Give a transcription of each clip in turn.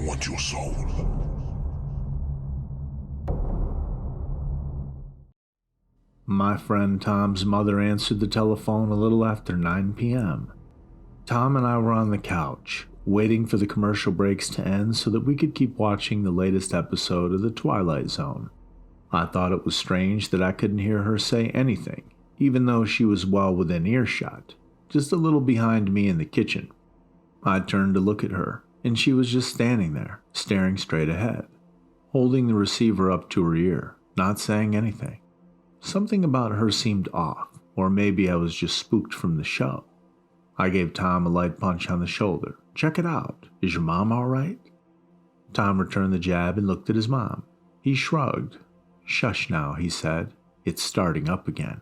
want your soul. My friend Tom's mother answered the telephone a little after 9 p.m. Tom and I were on the couch, waiting for the commercial breaks to end so that we could keep watching the latest episode of The Twilight Zone. I thought it was strange that I couldn't hear her say anything, even though she was well within earshot, just a little behind me in the kitchen. I turned to look at her, and she was just standing there, staring straight ahead, holding the receiver up to her ear, not saying anything. Something about her seemed off, or maybe I was just spooked from the show. I gave Tom a light punch on the shoulder. "Check it out. Is your mom all right?" Tom returned the jab and looked at his mom. He shrugged. "Shush now," he said. "It's starting up again."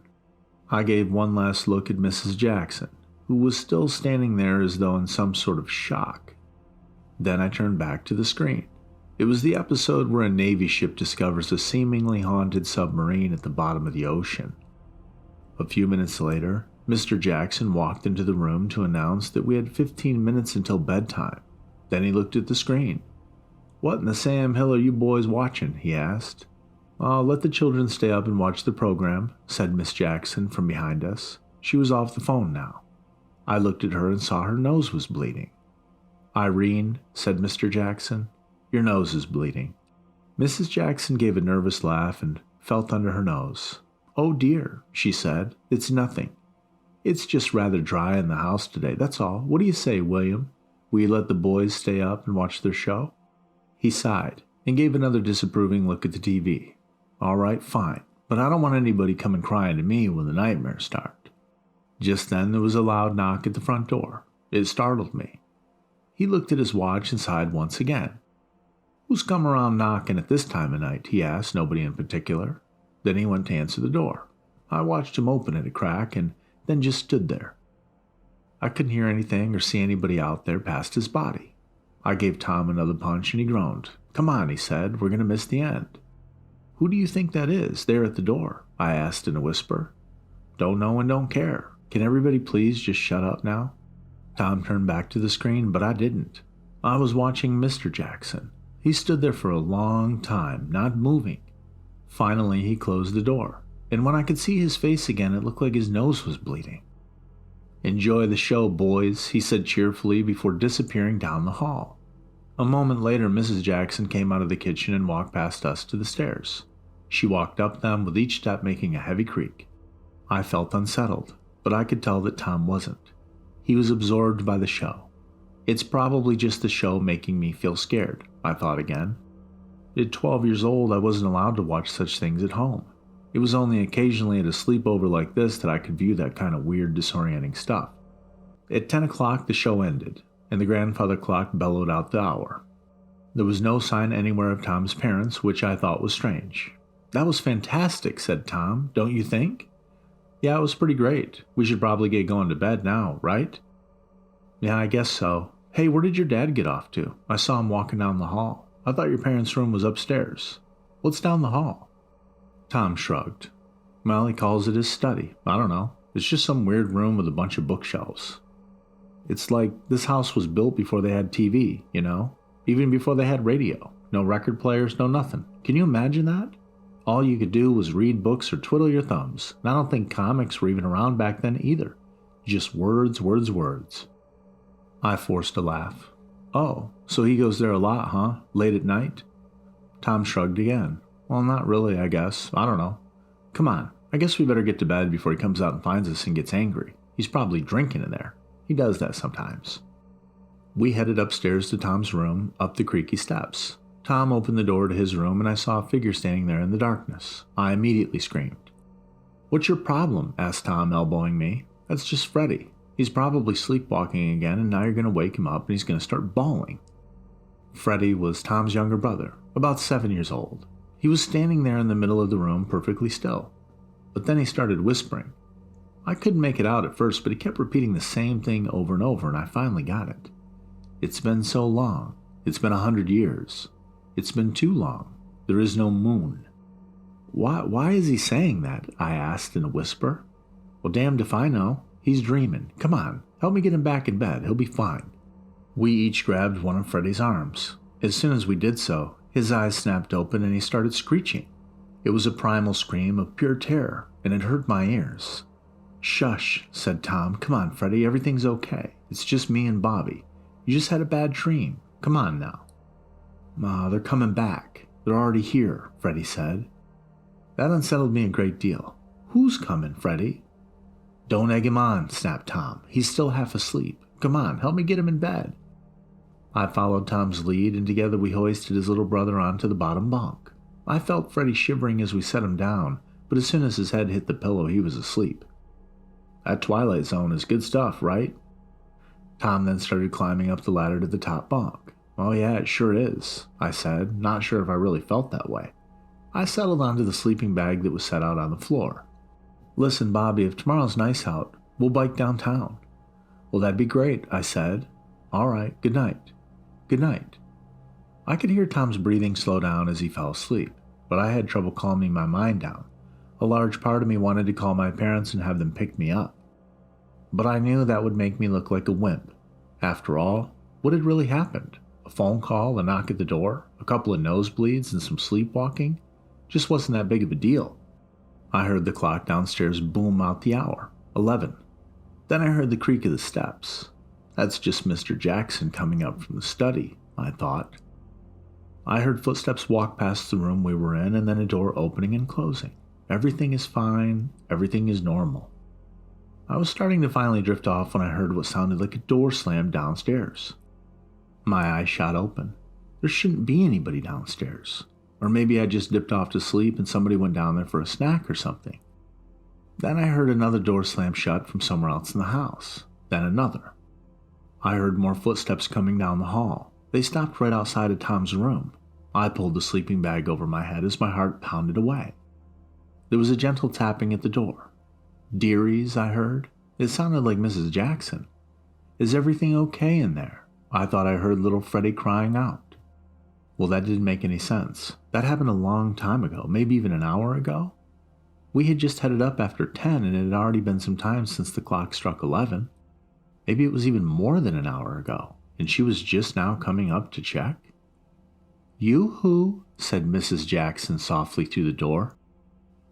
I gave one last look at Mrs. Jackson, who was still standing there as though in some sort of shock. Then I turned back to the screen. It was the episode where a Navy ship discovers a seemingly haunted submarine at the bottom of the ocean. A few minutes later, Mr. Jackson walked into the room to announce that we had 15 minutes until bedtime. Then he looked at the screen. "What in the Sam Hill are you boys watching?" he asked. "I'll let the children stay up and watch the program," said Miss Jackson from behind us. She was off the phone now. I looked at her and saw her nose was bleeding. "Irene," said Mr. Jackson, "your nose is bleeding." Mrs. Jackson gave a nervous laugh and felt under her nose. "Oh dear," she said, "it's nothing. It's just rather dry in the house today, that's all. What do you say, William? Will you let the boys stay up and watch their show?" He sighed and gave another disapproving look at the TV. "All right, fine, but I don't want anybody coming crying to me when the nightmares start." Just then there was a loud knock at the front door. It startled me. He looked at his watch and sighed once again. "Who's come around knocking at this time of night?" he asked, nobody in particular. Then he went to answer the door. I watched him open it a crack and then just stood there. I couldn't hear anything or see anybody out there past his body. I gave Tom another punch and he groaned. "Come on," he said, "we're going to miss the end." "Who do you think that is, there at the door?" I asked in a whisper. "Don't know and don't care. Can everybody please just shut up now?" Tom turned back to the screen, but I didn't. I was watching Mr. Jackson. He stood there for a long time, not moving. Finally, he closed the door, and when I could see his face again, it looked like his nose was bleeding. "Enjoy the show, boys," he said cheerfully before disappearing down the hall. A moment later, Mrs. Jackson came out of the kitchen and walked past us to the stairs. She walked up them with each step making a heavy creak. I felt unsettled, but I could tell that Tom wasn't. He was absorbed by the show. It's probably just the show making me feel scared, I thought again. At 12 years old, I wasn't allowed to watch such things at home. It was only occasionally at a sleepover like this that I could view that kind of weird, disorienting stuff. At 10 o'clock, the show ended, and the grandfather clock bellowed out the hour. There was no sign anywhere of Tom's parents, which I thought was strange. "That was fantastic," said Tom, "don't you think?" "Yeah, it was pretty great. We should probably get going to bed now, right?" "Yeah, I guess so. Hey, where did your dad get off to? I saw him walking down the hall. I thought your parents' room was upstairs. What's down the hall?" Tom shrugged. "Well, he calls it his study. I don't know. It's just some weird room with a bunch of bookshelves. It's like this house was built before they had TV, you know? Even before they had radio. No record players, no nothing. Can you imagine that? All you could do was read books or twiddle your thumbs. And I don't think comics were even around back then either. Just words, words, words." I forced a laugh. "Oh, so he goes there a lot, huh? Late at night?" Tom shrugged again. "Well, not really, I guess. I don't know. Come on, I guess we better get to bed before he comes out and finds us and gets angry. He's probably drinking in there. He does that sometimes." We headed upstairs to Tom's room, up the creaky steps. Tom opened the door to his room and I saw a figure standing there in the darkness. I immediately screamed. "What's your problem?" asked Tom, elbowing me. "That's just Freddy. He's probably sleepwalking again and now you're going to wake him up and he's going to start bawling." Freddy was Tom's younger brother, about 7 years old. He was standing there in the middle of the room perfectly still. But then he started whispering. I couldn't make it out at first, but he kept repeating the same thing over and over and I finally got it. "It's been so long. It's been 100 years. It's been too long. There is no moon." Why is he saying that?" I asked in a whisper. "Well, damned if I know. He's dreaming. Come on, help me get him back in bed. He'll be fine." We each grabbed one of Freddy's arms. As soon as we did so, his eyes snapped open and he started screeching. It was a primal scream of pure terror, and it hurt my ears. "Shush," said Tom. "Come on, Freddy, everything's okay. It's just me and Bobby. You just had a bad dream. Come on now." They're coming back. They're already here," Freddy said. That unsettled me a great deal. "Who's coming, Freddy?" "Don't egg him on," snapped Tom. "He's still half asleep. Come on, help me get him in bed." I followed Tom's lead, and together we hoisted his little brother onto the bottom bunk. I felt Freddy shivering as we set him down, but as soon as his head hit the pillow, he was asleep. "That Twilight Zone is good stuff, right?" Tom then started climbing up the ladder to the top bunk. "Oh yeah, it sure is," I said, not sure if I really felt that way. I settled onto the sleeping bag that was set out on the floor. "Listen, Bobby, if tomorrow's nice out, we'll bike downtown." "Well, that'd be great," I said. "All right, good night." "Good night." I could hear Tom's breathing slow down as he fell asleep, but I had trouble calming my mind down. A large part of me wanted to call my parents and have them pick me up. But I knew that would make me look like a wimp. After all, what had really happened? A phone call, a knock at the door, a couple of nosebleeds, and some sleepwalking? Just wasn't that big of a deal. I heard the clock downstairs boom out the hour, 11. Then I heard the creak of the steps. That's just Mr. Jackson coming up from the study, I thought. I heard footsteps walk past the room we were in and then a door opening and closing. Everything is fine. Everything is normal. I was starting to finally drift off when I heard what sounded like a door slam downstairs. My eyes shot open. There shouldn't be anybody downstairs. Or maybe I just dipped off to sleep and somebody went down there for a snack or something. Then I heard another door slam shut from somewhere else in the house. Then another. I heard more footsteps coming down the hall. They stopped right outside of Tom's room. I pulled the sleeping bag over my head as my heart pounded away. There was a gentle tapping at the door. "Dearies," I heard. It sounded like Mrs. Jackson. "Is everything okay in there?" I thought I heard little Freddy crying out. Well, that didn't make any sense. That happened a long time ago, maybe even an hour ago. We had just headed up after 10 and it had already been some time since the clock struck 11. Maybe it was even more than an hour ago, and she was just now coming up to check. "Yoo-hoo," said Mrs. Jackson softly through the door.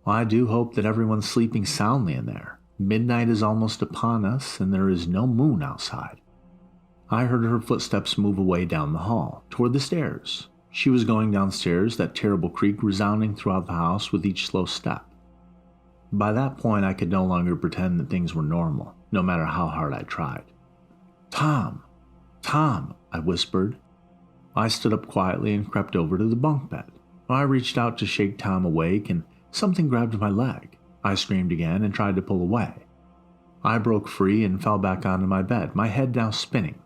Well, I do hope that everyone's sleeping soundly in there. Midnight is almost upon us, and there is no moon outside. I heard her footsteps move away down the hall, toward the stairs. She was going downstairs, that terrible creak resounding throughout the house with each slow step. By that point, I could no longer pretend that things were normal, no matter how hard I tried. "Tom! Tom!" I whispered. I stood up quietly and crept over to the bunk bed. I reached out to shake Tom awake, and something grabbed my leg. I screamed again and tried to pull away. I broke free and fell back onto my bed, my head now spinning.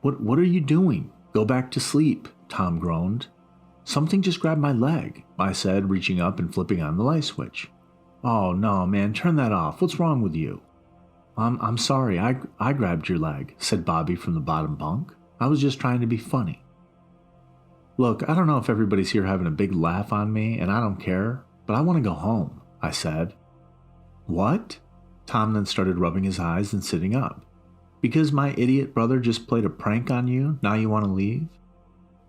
What are you doing? Go back to sleep," Tom groaned. "Something just grabbed my leg," I said, reaching up and flipping on the light switch. "Oh no, man, turn that off. What's wrong with you?" I'm sorry, I grabbed your leg," said Bobby from the bottom bunk. "I was just trying to be funny." "Look, I don't know if everybody's here having a big laugh on me, and I don't care, but I want to go home," I said. "What?" Tom then started rubbing his eyes and sitting up. "Because my idiot brother just played a prank on you, now you want to leave?"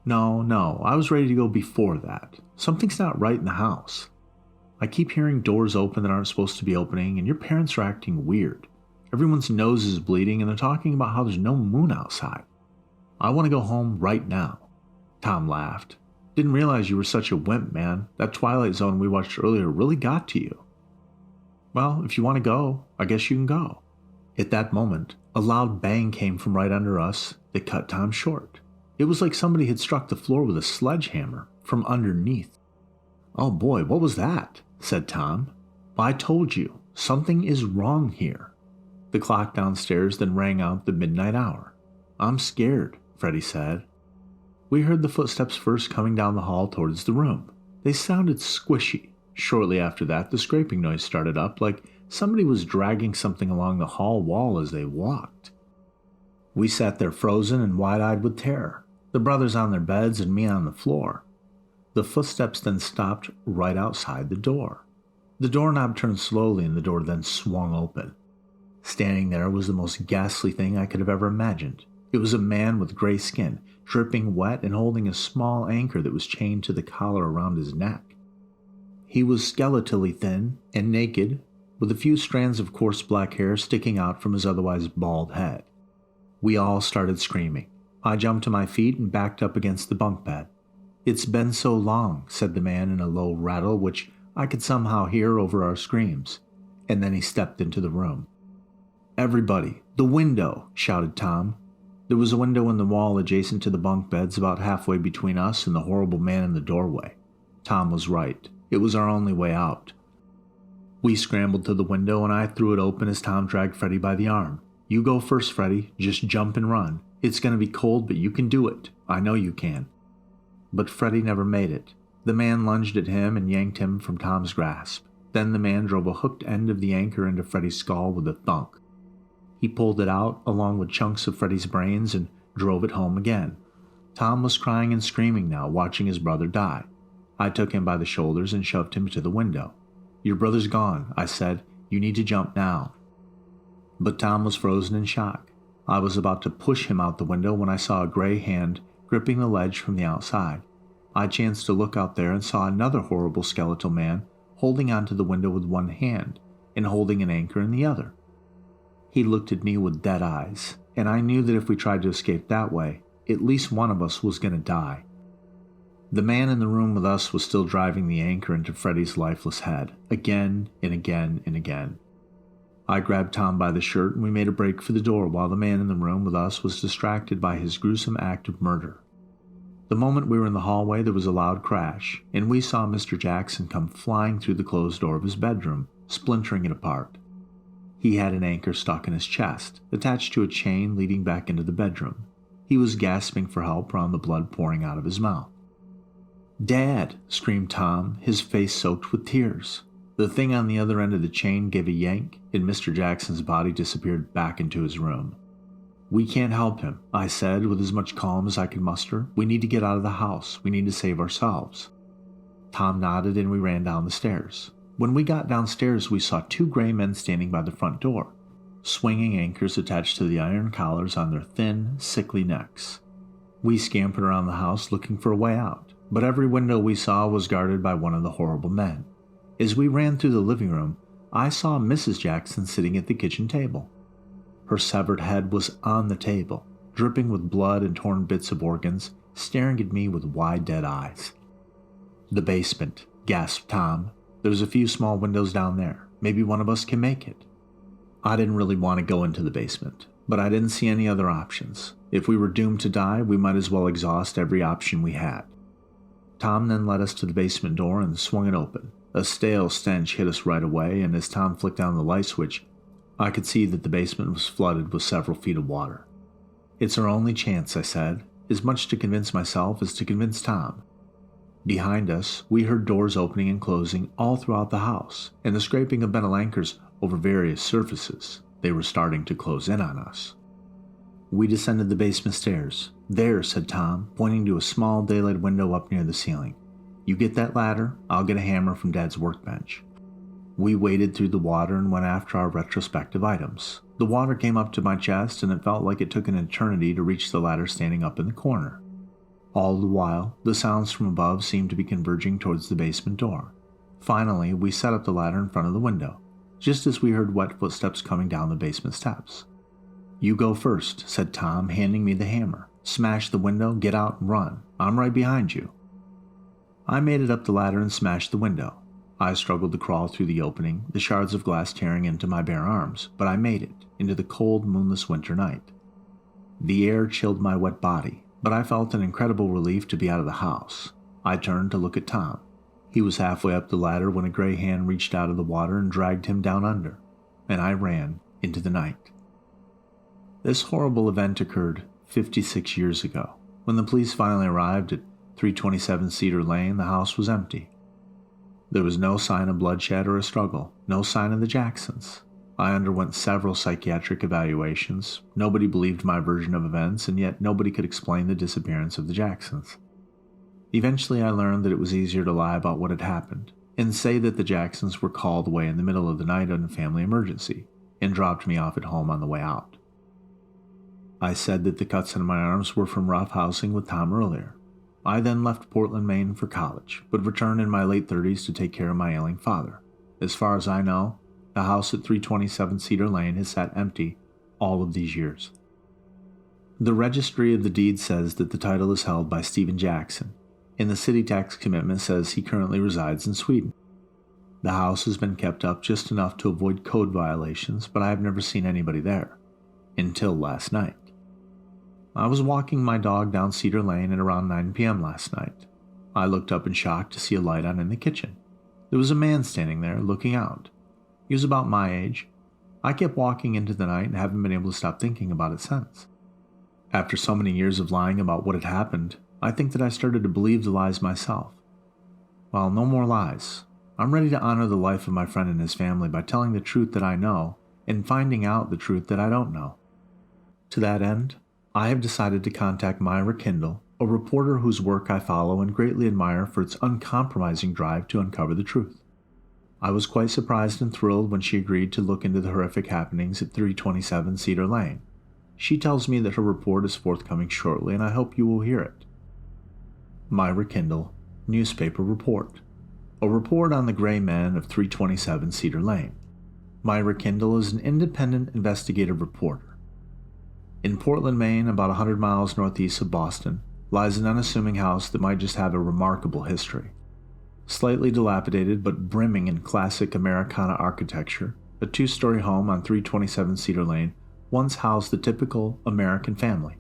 No, I was ready to go before that. Something's not right in the house. I keep hearing doors open that aren't supposed to be opening, and your parents are acting weird. Everyone's nose is bleeding, and they're talking about how there's no moon outside. I want to go home right now." Tom laughed. "Didn't realize you were such a wimp, man. That Twilight Zone we watched earlier really got to you." "Well, if you want to go, I guess you can go." At that moment, a loud bang came from right under us that cut Tom short. It was like somebody had struck the floor with a sledgehammer from underneath. "Oh boy, what was that?" said Tom. "I told you, something is wrong here." The clock downstairs then rang out the midnight hour. "I'm scared," Freddy said. We heard the footsteps first coming down the hall towards the room. They sounded squishy. Shortly after that, the scraping noise started up like somebody was dragging something along the hall wall as they walked. We sat there frozen and wide-eyed with terror, the brothers on their beds and me on the floor. The footsteps then stopped right outside the door. The doorknob turned slowly and the door then swung open. Standing there was the most ghastly thing I could have ever imagined. It was a man with gray skin, dripping wet and holding a small anchor that was chained to the collar around his neck. He was skeletally thin and naked, with a few strands of coarse black hair sticking out from his otherwise bald head. We all started screaming. I jumped to my feet and backed up against the bunk bed. "It's been so long," said the man in a low rattle which I could somehow hear over our screams, and then he stepped into the room. "Everybody, the window!" shouted Tom. There was a window in the wall adjacent to the bunk beds about halfway between us and the horrible man in the doorway. Tom was right. It was our only way out. We scrambled to the window and I threw it open as Tom dragged Freddy by the arm. "You go first, Freddy. Just jump and run. It's going to be cold, but you can do it. I know you can." But Freddy never made it. The man lunged at him and yanked him from Tom's grasp. Then the man drove a hooked end of the anchor into Freddy's skull with a thunk. He pulled it out, along with chunks of Freddy's brains, and drove it home again. Tom was crying and screaming now, watching his brother die. I took him by the shoulders and shoved him to the window. "Your brother's gone," I said. "You need to jump now." But Tom was frozen in shock. I was about to push him out the window when I saw a gray hand gripping the ledge from the outside. I chanced to look out there and saw another horrible skeletal man holding onto the window with one hand and holding an anchor in the other. He looked at me with dead eyes, and I knew that if we tried to escape that way, at least one of us was going to die. The man in the room with us was still driving the anchor into Freddy's lifeless head, again and again and again. I grabbed Tom by the shirt and we made a break for the door while the man in the room with us was distracted by his gruesome act of murder. The moment we were in the hallway, there was a loud crash, and we saw Mr. Jackson come flying through the closed door of his bedroom, splintering it apart. He had an anchor stuck in his chest, attached to a chain leading back into the bedroom. He was gasping for help around the blood pouring out of his mouth. "Dad!" screamed Tom, his face soaked with tears. The thing on the other end of the chain gave a yank, and Mr. Jackson's body disappeared back into his room. "We can't help him," I said with as much calm as I could muster. "We need to get out of the house. We need to save ourselves." Tom nodded and we ran down the stairs. When we got downstairs, we saw two gray men standing by the front door, swinging anchors attached to the iron collars on their thin, sickly necks. We scampered around the house looking for a way out, but every window we saw was guarded by one of the horrible men. As we ran through the living room, I saw Mrs. Jackson sitting at the kitchen table. Her severed head was on the table, dripping with blood and torn bits of organs, staring at me with wide, dead eyes. "The basement," gasped Tom. "There's a few small windows down there. Maybe one of us can make it." I didn't really want to go into the basement, but I didn't see any other options. If we were doomed to die, we might as well exhaust every option we had. Tom then led us to the basement door and swung it open. A stale stench hit us right away, and as Tom flicked on the light switch, I could see that the basement was flooded with several feet of water. "It's our only chance," I said, as much to convince myself as to convince Tom. Behind us, we heard doors opening and closing all throughout the house, and the scraping of metal anchors over various surfaces. They were starting to close in on us. We descended the basement stairs. "There," said Tom, pointing to a small daylight window up near the ceiling. "You get that ladder, I'll get a hammer from Dad's workbench." We waded through the water and went after our retrospective items. The water came up to my chest, and it felt like it took an eternity to reach the ladder standing up in the corner. All the while, the sounds from above seemed to be converging towards the basement door. Finally, we set up the ladder in front of the window, just as we heard wet footsteps coming down the basement steps. "You go first," said Tom, handing me the hammer. "Smash the window, get out, and run. I'm right behind you." I made it up the ladder and smashed the window. I struggled to crawl through the opening, the shards of glass tearing into my bare arms, but I made it, into the cold, moonless winter night. The air chilled my wet body, but I felt an incredible relief to be out of the house. I turned to look at Tom. He was halfway up the ladder when a gray hand reached out of the water and dragged him down under, and I ran into the night. This horrible event occurred 56 years ago. When the police finally arrived at 327 Cedar Lane, the house was empty. There was no sign of bloodshed or a struggle, no sign of the Jacksons. I underwent several psychiatric evaluations. Nobody believed my version of events, and yet nobody could explain the disappearance of the Jacksons. Eventually, I learned that it was easier to lie about what had happened and say that the Jacksons were called away in the middle of the night on a family emergency and dropped me off at home on the way out. I said that the cuts on my arms were from roughhousing with Tom earlier. I then left Portland, Maine for college, but returned in my late 30s to take care of my ailing father. As far as I know, the house at 327 Cedar Lane has sat empty all of these years. The registry of the deed says that the title is held by Stephen Jackson, and the city tax commitment says he currently resides in Sweden. The house has been kept up just enough to avoid code violations, but I have never seen anybody there. Until last night. I was walking my dog down Cedar Lane at around 9 p.m. last night. I looked up in shock to see a light on in the kitchen. There was a man standing there looking out. He was about my age. I kept walking into the night and haven't been able to stop thinking about it since. After so many years of lying about what had happened, I think that I started to believe the lies myself. Well, no more lies. I'm ready to honor the life of my friend and his family by telling the truth that I know and finding out the truth that I don't know. To that end, I have decided to contact Myra Kindle, a reporter whose work I follow and greatly admire for its uncompromising drive to uncover the truth. I was quite surprised and thrilled when she agreed to look into the horrific happenings at 327 Cedar Lane. She tells me that her report is forthcoming shortly, and I hope you will hear it. Myra Kindle, Newspaper Report. A report on the gray men of 327 Cedar Lane. Myra Kindle is an independent investigative reporter. In Portland, Maine, about 100 miles northeast of Boston, lies an unassuming house that might just have a remarkable history. Slightly dilapidated but brimming in classic Americana architecture, a two-story home on 327 Cedar Lane once housed the typical American family.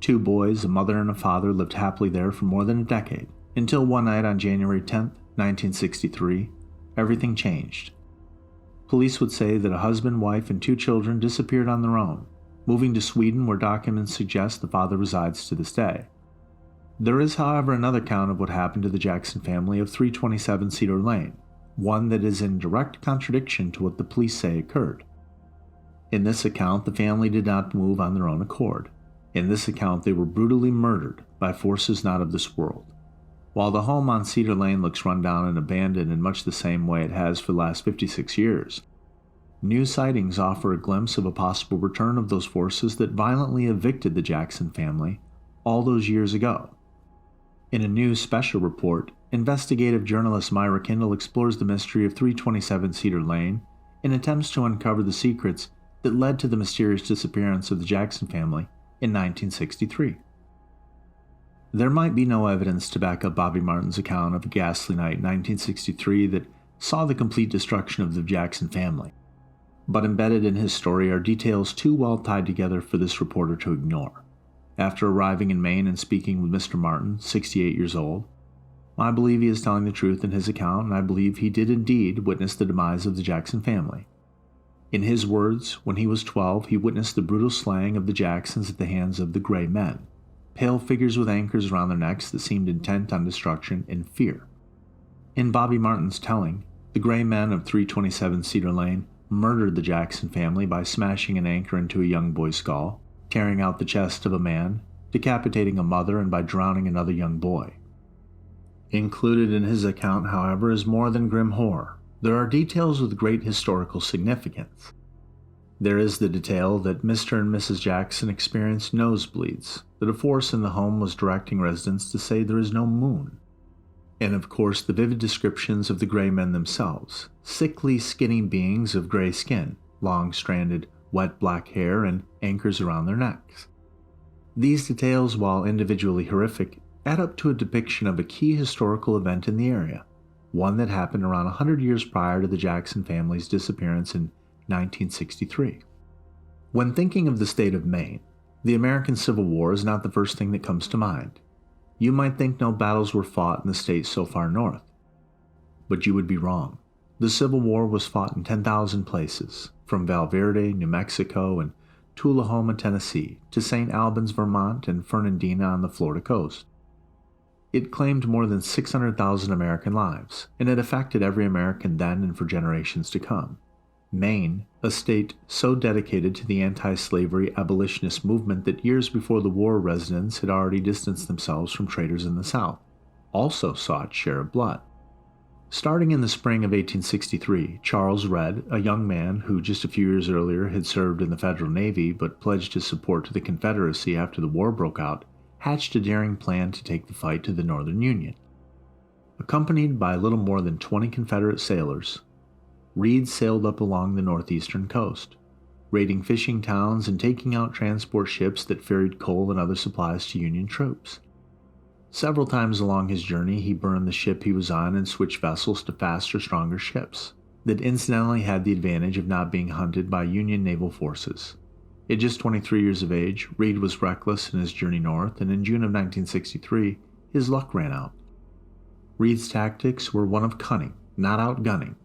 2 boys, a mother and a father, lived happily there for more than a decade, until one night on January 10, 1963, everything changed. Police would say that a husband, wife, and 2 children disappeared on their own, moving to Sweden where documents suggest the father resides to this day. There is, however, another account of what happened to the Jackson family of 327 Cedar Lane, one that is in direct contradiction to what the police say occurred. In this account, the family did not move on their own accord. In this account, they were brutally murdered by forces not of this world. While the home on Cedar Lane looks run down and abandoned in much the same way it has for the last 56 years, new sightings offer a glimpse of a possible return of those forces that violently evicted the Jackson family all those years ago. In a new special report, investigative journalist Myra Kindle explores the mystery of 327 Cedar Lane and attempts to uncover the secrets that led to the mysterious disappearance of the Jackson family in 1963. There might be no evidence to back up Bobby Martin's account of a ghastly night in 1963 that saw the complete destruction of the Jackson family. But embedded in his story are details too well tied together for this reporter to ignore. After arriving in Maine and speaking with Mr. Martin, 68 years old, I believe he is telling the truth in his account, and I believe he did indeed witness the demise of the Jackson family. In his words, when he was 12, he witnessed the brutal slaying of the Jacksons at the hands of the Gray Men, pale figures with anchors around their necks that seemed intent on destruction and fear. In Bobby Martin's telling, the Gray Men of 327 Cedar Lane murdered the Jackson family by smashing an anchor into a young boy's skull, tearing out the chest of a man, decapitating a mother, and by drowning another young boy. Included in his account, however, is more than grim horror. There are details with great historical significance. There is the detail that Mr. and Mrs. Jackson experienced nosebleeds, that a force in the home was directing residents to say there is no moon. And of course the vivid descriptions of the Gray Men themselves, sickly, skinny beings of gray skin, long-stranded, wet black hair, and anchors around their necks. These details, while individually horrific, add up to a depiction of a key historical event in the area, one that happened around 100 years prior to the Jackson family's disappearance in 1963. When thinking of the state of Maine, the American Civil War is not the first thing that comes to mind. You might think no battles were fought in the state so far north. But you would be wrong. The Civil War was fought in 10,000 places, from Val Verde, New Mexico, and Tullahoma, Tennessee, to St. Albans, Vermont, and Fernandina on the Florida coast. It claimed more than 600,000 American lives, and it affected every American then and for generations to come. Maine, a state so dedicated to the anti-slavery abolitionist movement that years before the war residents had already distanced themselves from traitors in the South, also saw its share of blood. Starting in the spring of 1863, Charles Reed, a young man who just a few years earlier had served in the Federal Navy but pledged his support to the Confederacy after the war broke out, hatched a daring plan to take the fight to the Northern Union. Accompanied by a little more than 20 Confederate sailors, Reed sailed up along the northeastern coast, raiding fishing towns and taking out transport ships that ferried coal and other supplies to Union troops. Several times along his journey, he burned the ship he was on and switched vessels to faster, stronger ships that incidentally had the advantage of not being hunted by Union naval forces. At just 23 years of age, Reed was reckless in his journey north, and in June of 1963, his luck ran out. Reed's tactics were one of cunning, not outgunning.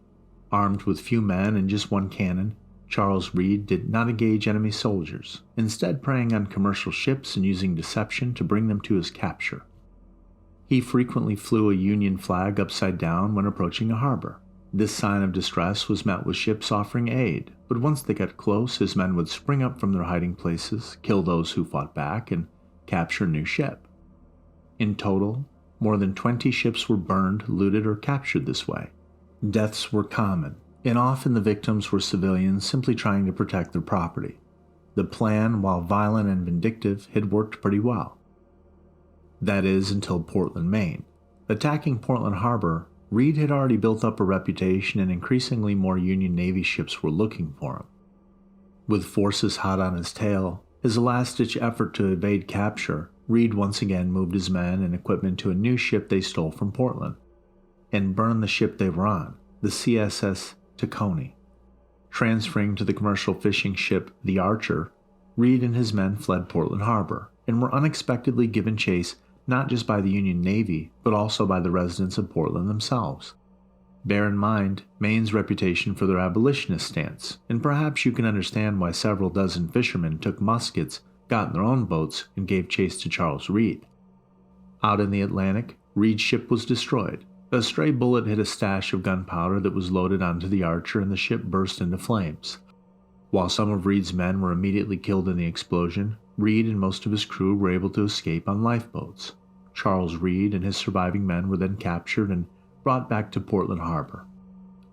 Armed with few men and just one cannon, Charles Reed did not engage enemy soldiers, instead preying on commercial ships and using deception to bring them to his capture. He frequently flew a Union flag upside down when approaching a harbor. This sign of distress was met with ships offering aid, but once they got close, his men would spring up from their hiding places, kill those who fought back, and capture a new ship. In total, more than 20 ships were burned, looted, or captured this way. Deaths were common, and often the victims were civilians simply trying to protect their property. The plan, while violent and vindictive, had worked pretty well. That is, until Portland, Maine. Attacking Portland Harbor, Reed had already built up a reputation and increasingly more Union Navy ships were looking for him. With forces hot on his tail, as a last-ditch effort to evade capture, Reed once again moved his men and equipment to a new ship they stole from Portland, and burned the ship they were on, the CSS Tacony. Transferring to the commercial fishing ship the Archer, Reed and his men fled Portland Harbor, and were unexpectedly given chase not just by the Union Navy, but also by the residents of Portland themselves. Bear in mind Maine's reputation for their abolitionist stance, and perhaps you can understand why several dozen fishermen took muskets, got in their own boats, and gave chase to Charles Reed. Out in the Atlantic, Reed's ship was destroyed. A stray bullet hit a stash of gunpowder that was loaded onto the Archer, and the ship burst into flames. While some of Reed's men were immediately killed in the explosion, Reed and most of his crew were able to escape on lifeboats. Charles Reed and his surviving men were then captured and brought back to Portland Harbor.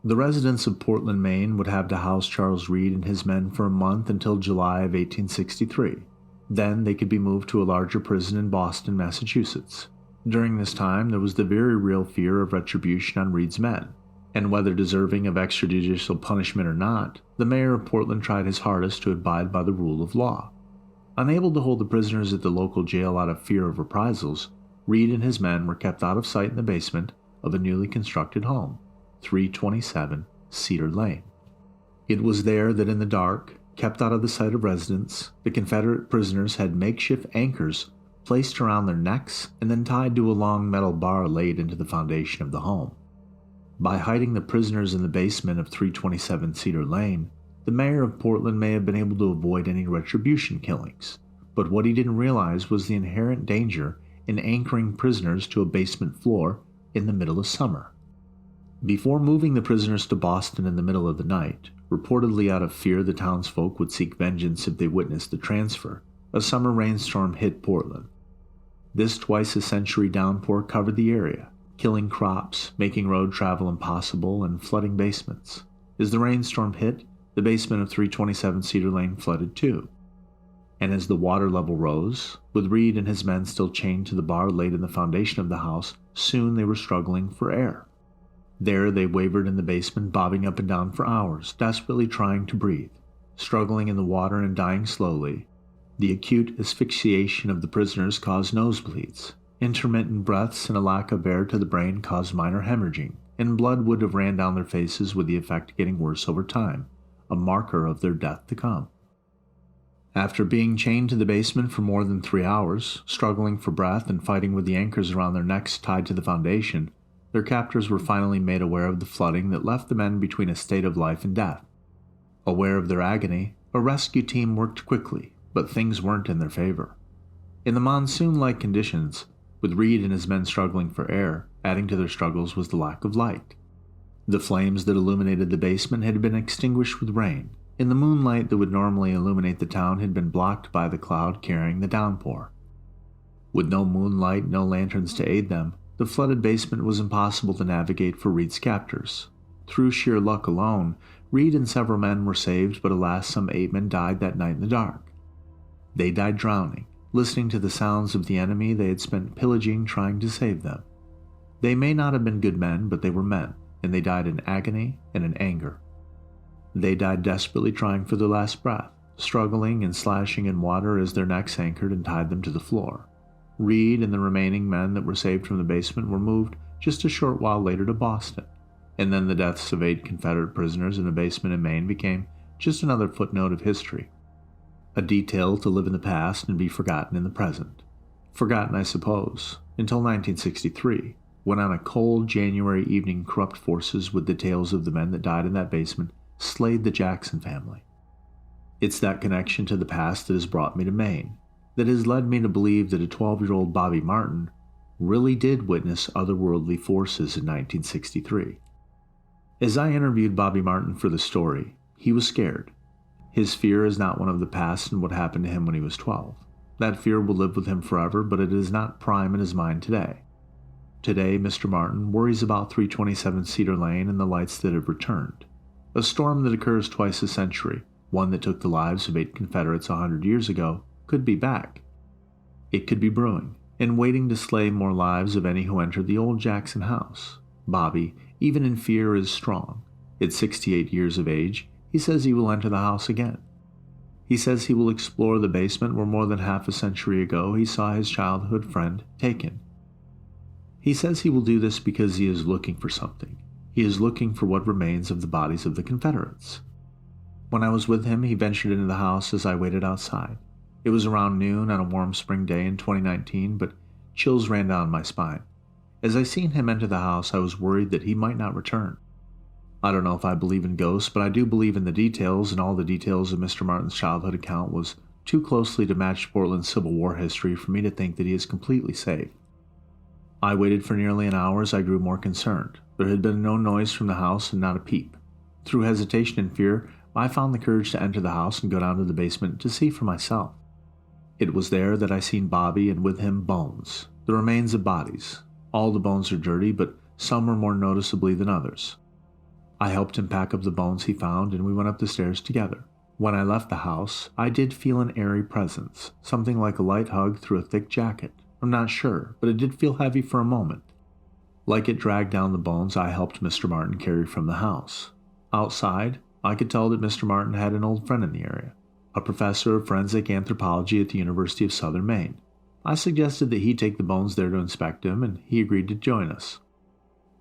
The residents of Portland, Maine would have to house Charles Reed and his men for a month until July of 1863. Then they could be moved to a larger prison in Boston, Massachusetts. During this time, there was the very real fear of retribution on Reed's men, and whether deserving of extrajudicial punishment or not, the mayor of Portland tried his hardest to abide by the rule of law. Unable to hold the prisoners at the local jail out of fear of reprisals, Reed and his men were kept out of sight in the basement of a newly constructed home, 327 Cedar Lane. It was there that in the dark, kept out of the sight of residents, the Confederate prisoners had makeshift anchors placed around their necks and then tied to a long metal bar laid into the foundation of the home. By hiding the prisoners in the basement of 327 Cedar Lane, the mayor of Portland may have been able to avoid any retribution killings, but what he didn't realize was the inherent danger in anchoring prisoners to a basement floor in the middle of summer. Before moving the prisoners to Boston in the middle of the night, reportedly out of fear the townsfolk would seek vengeance if they witnessed the transfer, a summer rainstorm hit Portland. This twice-a-century downpour covered the area, killing crops, making road travel impossible, and flooding basements. As the rainstorm hit, the basement of 327 Cedar Lane flooded too. And as the water level rose, with Reed and his men still chained to the bar laid in the foundation of the house, soon they were struggling for air. There they wavered in the basement, bobbing up and down for hours, desperately trying to breathe, struggling in the water and dying slowly. The acute asphyxiation of the prisoners caused nosebleeds. Intermittent breaths and a lack of air to the brain caused minor hemorrhaging, and blood would have ran down their faces, with the effect getting worse over time, a marker of their death to come. After being chained to the basement for more than 3 hours, struggling for breath and fighting with the anchors around their necks tied to the foundation, their captors were finally made aware of the flooding that left the men between a state of life and death. Aware of their agony, a rescue team worked quickly, but things weren't in their favor. In the monsoon-like conditions, with Reed and his men struggling for air, adding to their struggles was the lack of light. The flames that illuminated the basement had been extinguished with rain, and the moonlight that would normally illuminate the town had been blocked by the cloud carrying the downpour. With no moonlight, no lanterns to aid them, The flooded basement was impossible to navigate for Reed's captors. Through sheer luck alone, Reed and several men were saved, but alas, some 8 men died that night in the dark. They died drowning, listening to the sounds of the enemy they had spent pillaging trying to save them. They may not have been good men, but they were men, and they died in agony and in anger. They died desperately trying for their last breath, struggling and slashing in water as their necks anchored and tied them to the floor. Reed and the remaining men that were saved from the basement were moved just a short while later to Boston, and then the deaths of 8 Confederate prisoners in a basement in Maine became just another footnote of history. A detail to live in the past and be forgotten in the present. Forgotten, I suppose, until 1963, when on a cold January evening corrupt forces with the tales of the men that died in that basement slayed the Jackson family. It's that connection to the past that has brought me to Maine, that has led me to believe that a 12-year-old Bobby Martin really did witness otherworldly forces in 1963. As I interviewed Bobby Martin for the story, he was scared. His fear is not one of the past and what happened to him when he was 12. That fear will live with him forever, but it is not prime in his mind today. Today, Mr. Martin worries about 327 Cedar Lane and the lights that have returned. A storm that occurs twice a century, one that took the lives of 8 Confederates 100 years ago, could be back. It could be brewing, and waiting to slay more lives of any who entered the old Jackson house. Bobby, even in fear, is strong. At 68 years of age, he says he will enter the house again. He says he will explore the basement where more than half a century ago he saw his childhood friend taken. He says he will do this because he is looking for something. He is looking for what remains of the bodies of the Confederates. When I was with him, he ventured into the house as I waited outside. It was around noon on a warm spring day in 2019, but chills ran down my spine. As I seen him enter the house, I was worried that he might not return. I don't know if I believe in ghosts, but I do believe in the details, and all the details of Mr. Martin's childhood account was too closely to match Portland's Civil War history for me to think that he is completely safe. I waited for nearly an hour as I grew more concerned. There had been no noise from the house and not a peep. Through hesitation and fear, I found the courage to enter the house and go down to the basement to see for myself. It was there that I seen Bobby, and with him bones, the remains of bodies. All the bones are dirty, but some were more noticeably than others. I helped him pack up the bones he found, and we went up the stairs together. When I left the house, I did feel an airy presence, something like a light hug through a thick jacket. I'm not sure, but it did feel heavy for a moment. Like it dragged down the bones I helped Mr. Martin carry from the house. Outside, I could tell that Mr. Martin had an old friend in the area, a professor of forensic anthropology at the University of Southern Maine. I suggested that he take the bones there to inspect them, and he agreed to join us.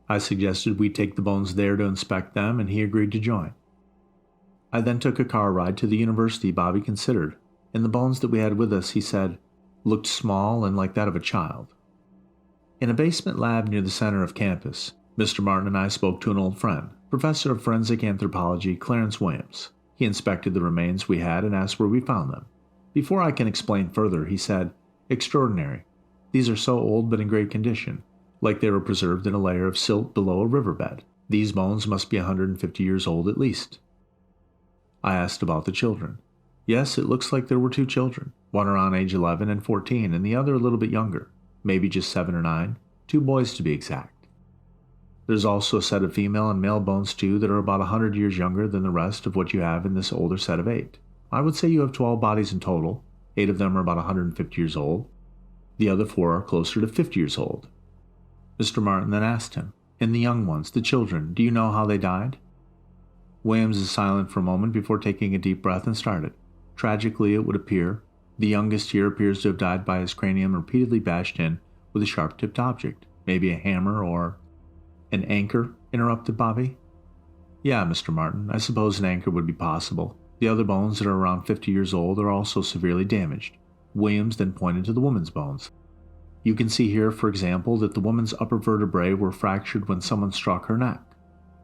I suggested we take the bones there to inspect them, and he agreed to join. I then took a car ride to the university Bobby considered, and the bones that we had with us, he said, looked small and like that of a child. In a basement lab near the center of campus, Mr. Martin and I spoke to an old friend, professor of forensic anthropology Clarence Williams. He inspected the remains we had and asked where we found them. Before I can explain further, he said, "Extraordinary. These are so old but in great condition, like they were preserved in a layer of silt below a riverbed. These bones must be 150 years old at least." I asked about the children. Yes, it looks like there were 2 children, one around age 11 and 14, and the other a little bit younger, maybe just 7 or 9, 2 boys to be exact. There's also a set of female and male bones too that are about 100 years younger than the rest of what you have in this older set of 8. I would say you have 12 bodies in total. 8 of them are about 150 years old. The other 4 are closer to 50 years old. Mr. Martin then asked him, "And the young ones, the children, do you know how they died?" Williams is silent for a moment before taking a deep breath and started. Tragically, it would appear, the youngest here appears to have died by his cranium repeatedly bashed in with a sharp-tipped object, maybe a hammer or... "An anchor?" interrupted Bobby. "Yeah, Mr. Martin, I suppose an anchor would be possible. The other bones that are around 50 years old are also severely damaged." Williams then pointed to the woman's bones. "You can see here, for example, that the woman's upper vertebrae were fractured when someone struck her neck.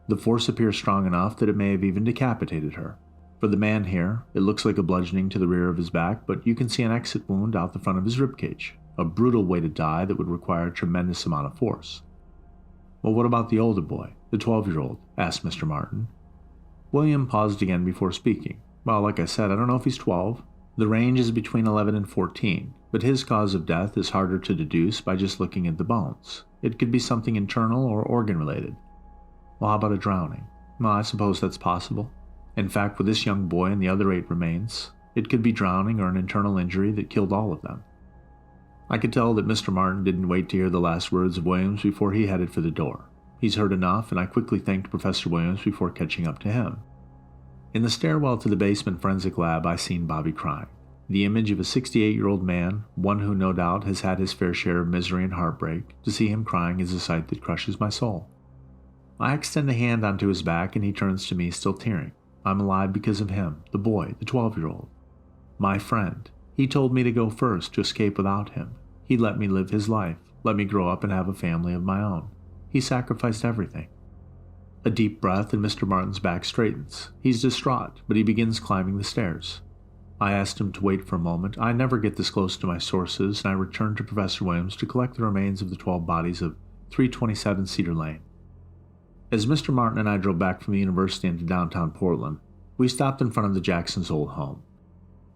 The force appears strong enough that it may have even decapitated her. For the man here, it looks like a bludgeoning to the rear of his back, but you can see an exit wound out the front of his ribcage, a brutal way to die that would require a tremendous amount of force." "Well, what about the older boy, the 12-year-old?" asked Mr. Martin. William paused again before speaking. "Well, like I said, I don't know if he's 12. The range is between 11 and 14, but his cause of death is harder to deduce by just looking at the bones. It could be something internal or organ-related. Well, how about a drowning? Well, I suppose that's possible. In fact, with this young boy and the other 8 remains, it could be drowning or an internal injury that killed all of them. I could tell that Mr. Martin didn't wait to hear the last words of Williams before he headed for the door. He's heard enough, and I quickly thanked Professor Williams before catching up to him. In the stairwell to the basement forensic lab, I seen Bobby crying. The image of a 68-year-old man, one who no doubt has had his fair share of misery and heartbreak, to see him crying is a sight that crushes my soul. I extend a hand onto his back and he turns to me still tearing. I'm alive because of him, the boy, the 12-year-old. My friend. He told me to go first, to escape without him. He let me live his life, let me grow up and have a family of my own. He sacrificed everything. A deep breath and Mr. Martin's back straightens. He's distraught, but he begins climbing the stairs. I asked him to wait for a moment. I never get this close to my sources, and I returned to Professor Williams to collect the remains of the 12 bodies of 327 Cedar Lane. As Mr. Martin and I drove back from the university into downtown Portland, we stopped in front of the Jacksons' old home.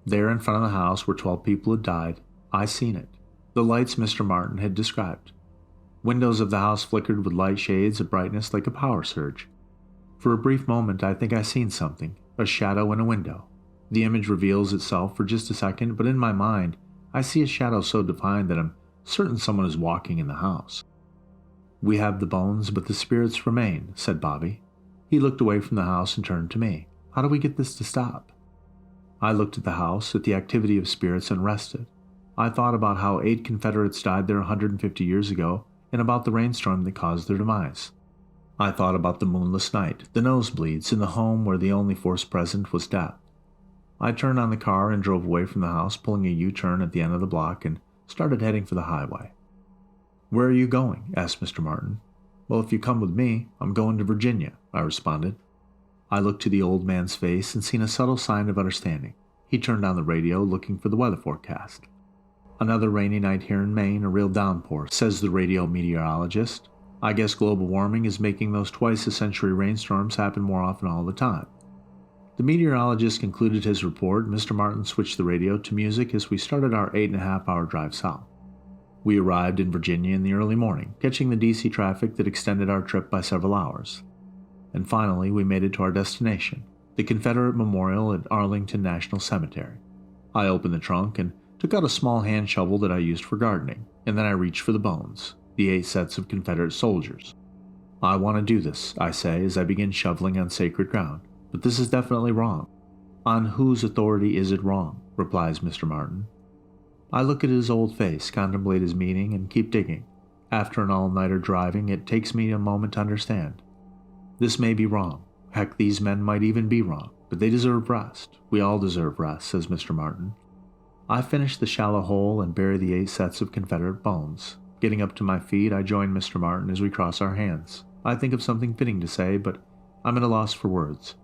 There in front of the house where 12 people had died, I seen it. The lights Mr. Martin had described. Windows of the house flickered with light shades of brightness like a power surge. For a brief moment I think I seen something, a shadow in a window. The image reveals itself for just a second, but in my mind, I see a shadow so defined that I'm certain someone is walking in the house. We have the bones, but the spirits remain, said Bobby. He looked away from the house and turned to me. How do we get this to stop? I looked at the house, at the activity of spirits, and rested. I thought about how 8 Confederates died there 150 years ago, and about the rainstorm that caused their demise. I thought about the moonless night, the nosebleeds, in the home where the only force present was death. I turned on the car and drove away from the house, pulling a U-turn at the end of the block, and started heading for the highway. Where are you going? Asked Mr. Martin. Well, if you come with me, I'm going to Virginia, I responded. I looked to the old man's face and seen a subtle sign of understanding. He turned on the radio, looking for the weather forecast. Another rainy night here in Maine, a real downpour, says the radio meteorologist. I guess global warming is making those twice-a-century rainstorms happen more often all the time. The meteorologist concluded his report. Mr. Martin switched the radio to music as we started our 8.5-hour drive south. We arrived in Virginia in the early morning, catching the DC traffic that extended our trip by several hours. And finally, we made it to our destination, the Confederate Memorial at Arlington National Cemetery. I opened the trunk and took out a small hand shovel that I used for gardening, and then I reached for the bones, the 8 sets of Confederate soldiers. I want to do this, I say as I begin shoveling on sacred ground, but this is definitely wrong. On whose authority is it wrong? Replies Mr. Martin. I look at his old face, contemplate his meaning, and keep digging. After an all-nighter driving, it takes me a moment to understand. This may be wrong. Heck, these men might even be wrong, but they deserve rest. We all deserve rest, says Mr. Martin. I finish the shallow hole and bury the 8 sets of Confederate bones. Getting up to my feet, I join Mr. Martin as we cross our hands. I think of something fitting to say, but I'm at a loss for words.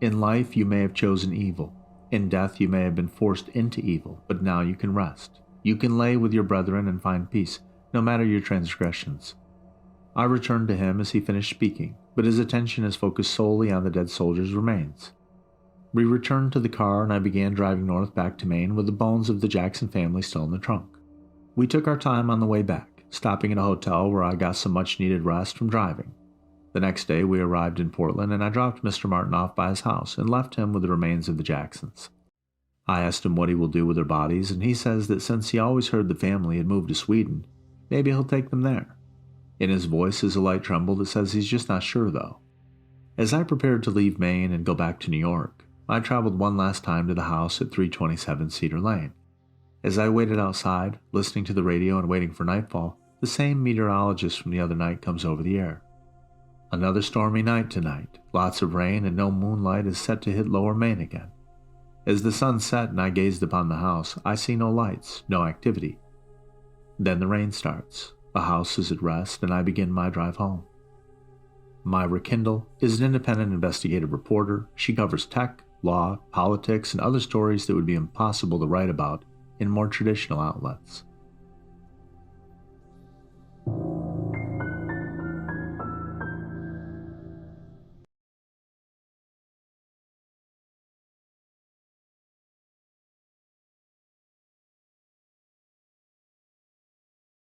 In life, you may have chosen evil. In death, you may have been forced into evil, but now you can rest. You can lay with your brethren and find peace, no matter your transgressions. I returned to him as he finished speaking, but his attention is focused solely on the dead soldiers' remains. We returned to the car and I began driving north back to Maine with the bones of the Jackson family still in the trunk. We took our time on the way back, stopping at a hotel where I got some much-needed rest from driving. The next day we arrived in Portland and I dropped Mr. Martin off by his house and left him with the remains of the Jacksons. I asked him what he will do with their bodies, and he says that since he always heard the family had moved to Sweden, maybe he'll take them there. In his voice is a light tremble that says he's just not sure though. As I prepared to leave Maine and go back to New York, I traveled one last time to the house at 327 Cedar Lane. As I waited outside, listening to the radio and waiting for nightfall, the same meteorologist from the other night comes over the air. Another stormy night tonight. Lots of rain and no moonlight is set to hit lower Maine again. As the sun set and I gazed upon the house, I see no lights, no activity. Then the rain starts. The house is at rest and I begin my drive home. Myra Kindle is an independent investigative reporter. She covers tech, law, politics, and other stories that would be impossible to write about in more traditional outlets.